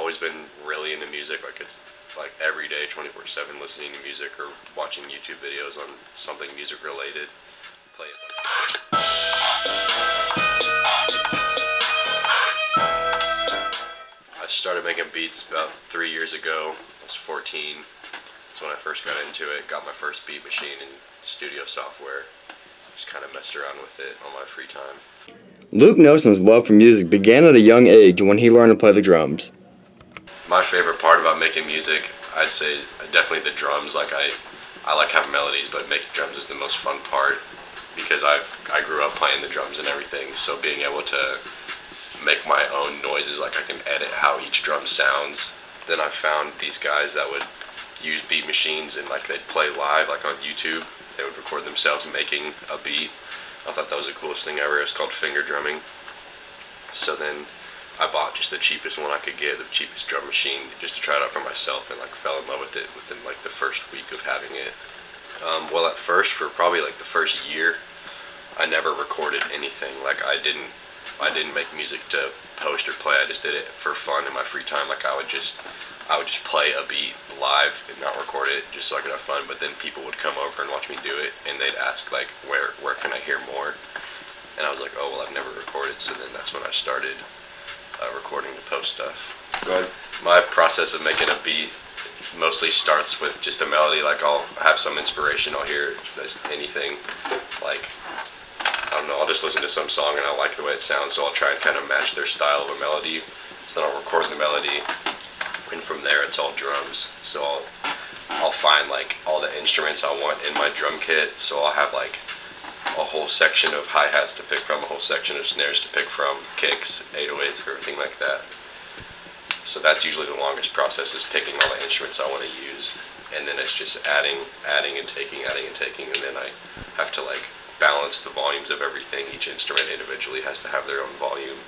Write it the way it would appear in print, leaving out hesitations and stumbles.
always been really into music. Like it's like every day, 24/7, listening to music or watching YouTube videos on something music related. Play it. I started making beats about 3 years ago. I was 14. That's when I first got into it. Got my first beat machine and studio software. Just kind of messed around with it on my free time. Luke Nelson's love for music began at a young age when he learned to play the drums. My favorite part about making music, I'd say, is definitely the drums. Like I like having melodies, but making drums is the most fun part because I grew up playing the drums and everything. So being able to make my own noises, like I can edit how each drum sounds. Then I found these guys that would use beat machines and like they'd play live, like on YouTube. They would record themselves making a beat. I thought that was the coolest thing ever. It was called finger drumming. So then I bought just the cheapest one I could get, the cheapest drum machine, just to try it out for myself, and like fell in love with it within like the first week of having it. Well, at first, for probably like the first year, I never recorded anything. Like I didn't make music to post or play. I just did it for fun in my free time. Like I would just play a beat live and not record it just so I could have fun. But then people would come over and watch me do it, and they'd ask like, where can I hear more? And I was like, oh well, I've never recorded. So then that's when I started recording to post stuff. Go ahead. My process of making a beat mostly starts with just a melody. Like I'll have some inspiration. I'll hear just anything. Like I don't know. I'll just listen to some song and I like the way it sounds, so I'll try and kind of match their style of a melody. So then I'll record the melody, and from there it's all drums. So I'll find like all the instruments I want in my drum kit. So I'll have like a whole section of hi-hats to pick from, a whole section of snares to pick from, kicks, 808s, everything like that. So that's usually the longest process, is picking all the instruments I want to use, and then it's just adding and taking, and then I have to like balance the volumes of everything. Each instrument individually has to have their own volume,